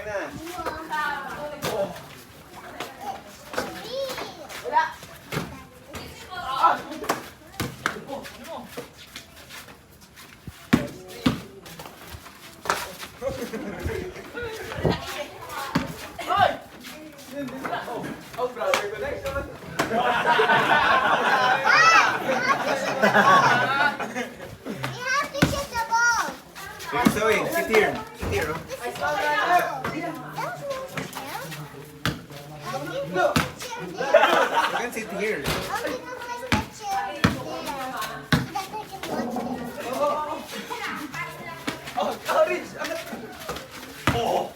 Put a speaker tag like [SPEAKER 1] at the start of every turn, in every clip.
[SPEAKER 1] na. Oh, brother ko next. Zoe, sit here. Sit here. You can sit here. Oh, courage! Oh!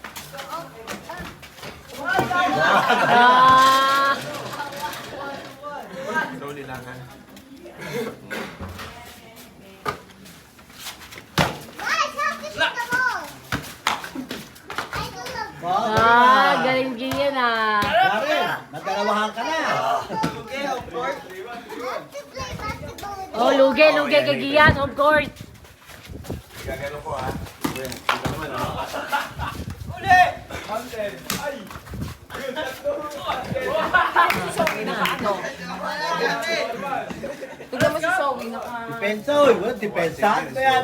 [SPEAKER 1] Slowly lang, ha?
[SPEAKER 2] Galing Gian
[SPEAKER 3] Gary, nagdalawahan ka na.
[SPEAKER 1] Okay, of course.
[SPEAKER 2] Oh, lugi kay Gian, of course.
[SPEAKER 1] Gagano ko, ha? Dito naman, ha? Uli! Mountain! Ay!
[SPEAKER 4] Tignan mo si Zoe,
[SPEAKER 3] Depensa, oy. Wala, depensa. Kaya,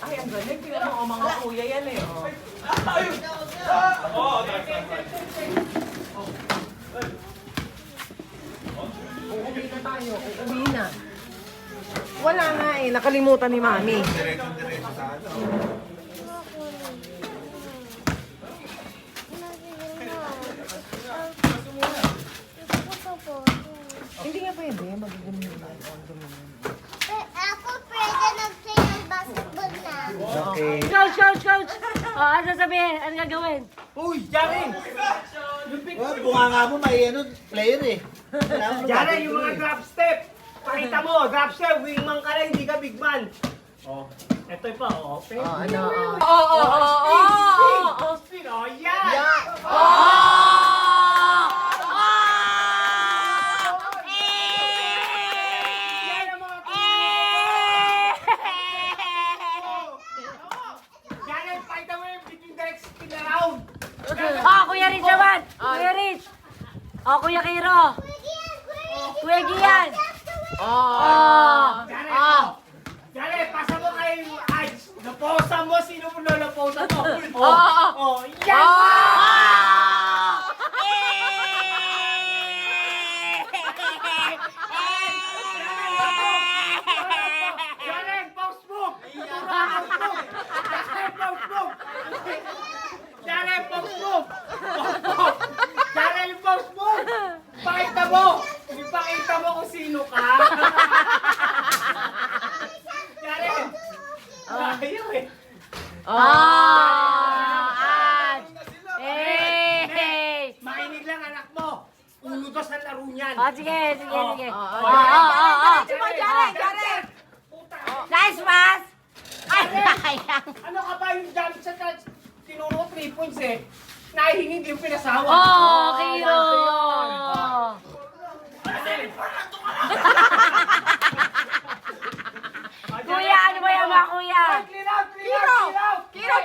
[SPEAKER 4] Ay, ang galing. Tignan mo, mga kuya yan eh. Oh. Uuwi na tayo. Uuwi na. Wala nga eh. Nakalimutan ni Mami.
[SPEAKER 1] Diretso sa ano?
[SPEAKER 4] Hindi nga pwede. Magiging nila.
[SPEAKER 5] Ako pwede nag-play ng basketball na.
[SPEAKER 3] okay.
[SPEAKER 2] Coach! Oh, ano sasabihin? Ano gagawin?
[SPEAKER 3] Uy, Jaren! Well, bunganga mo, may ano, player eh.
[SPEAKER 6] Jaren, yung mga drop step. Pakita mo, drop step. Wingman ka lang, hindi ka big man. Oh. Ito pa, oh. Okay.
[SPEAKER 4] Ano?
[SPEAKER 6] Spin, oh, yan! Yan ang mga Jaren, pakita mo yung between the spin around.
[SPEAKER 2] Oh, Kuya Rich naman! Kuya Rich! Oh, Kuya Kiro! Kuya Gian! Oh!
[SPEAKER 6] Jaren,
[SPEAKER 2] Oh!
[SPEAKER 6] Jaren, pasa mo kay Aj. Naposa mo, sino mo naposa mo? Oh, yan! Jaren, post move! Jaren, post move! Jaren, post move! Jaren, post move! Pakita mo! Ipakita mo kung sino ka! Jaren! Ayaw eh!
[SPEAKER 2] Ah! Hey!
[SPEAKER 6] Makinig lang anak mo! Unutos ang laro niyan!
[SPEAKER 2] Oh, sige. Oh!
[SPEAKER 4] Jaren!
[SPEAKER 2] Nice pass! Ay, sayang!
[SPEAKER 6] Ano ka ba yung jump shot na tinuro 3 points eh? Nahihingi hindi yung pinasawa.
[SPEAKER 2] Oh, Kiro! Kuya, ano ba yan mga kuya?
[SPEAKER 6] Clear out! Clear out!
[SPEAKER 4] Kiro,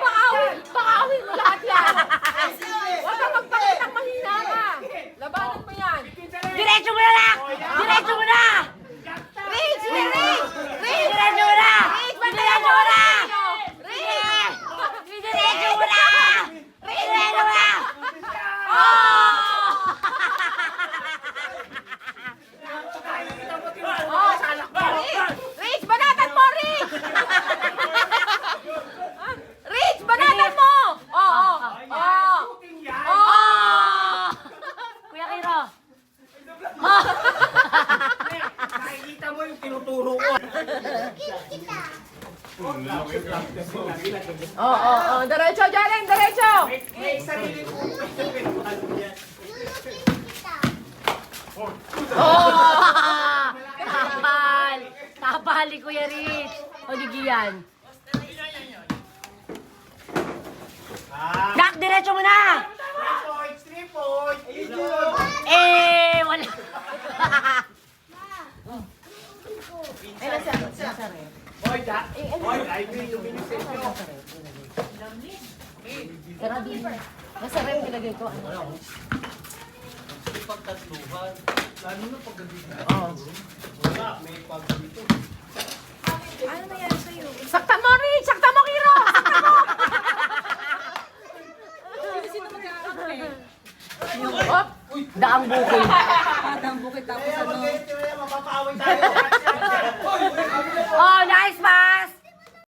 [SPEAKER 4] pakawin mo lahat yan. Huwag kang magpakitang mahina ka. Labanan mo yan.
[SPEAKER 2] Diretso mo na lang! Diretso mo na!
[SPEAKER 4] Rich!
[SPEAKER 2] Diretso mo na! Diretso mo na! Diretso mo na! Diretso mo na! Oh!
[SPEAKER 4] Rich, banatan mo, Rich! Rich, banatan mo! Oo.
[SPEAKER 6] Shooting yan!
[SPEAKER 2] Oh! Kuya Kiro! Oh!
[SPEAKER 6] Nakikita mo yung tinuturo ko.
[SPEAKER 5] Kita.
[SPEAKER 4] Diretso, Jaren, diretso!
[SPEAKER 6] May sarili ko.
[SPEAKER 5] Lulukin kita.
[SPEAKER 2] Tapal! Tapal ni Kuya Rich! O di Gian? Dak, diretso mo na!
[SPEAKER 6] 3 points!
[SPEAKER 2] Eh, wala.
[SPEAKER 4] Ay, nasa rin.
[SPEAKER 6] Boy, I agree to be the same.
[SPEAKER 2] Sarado yun. Nasa rep nilagay ko.
[SPEAKER 7] Ano nangyari sa'yo?
[SPEAKER 2] Sakta mo, Rick! Sakta mo, Kiro! Sakta mo!
[SPEAKER 7] Sino magkakape?
[SPEAKER 2] Op! Daang bukid.
[SPEAKER 7] Padang bukid tapos ano?
[SPEAKER 3] Mapapaaway tayo.
[SPEAKER 2] Oh, nice pass!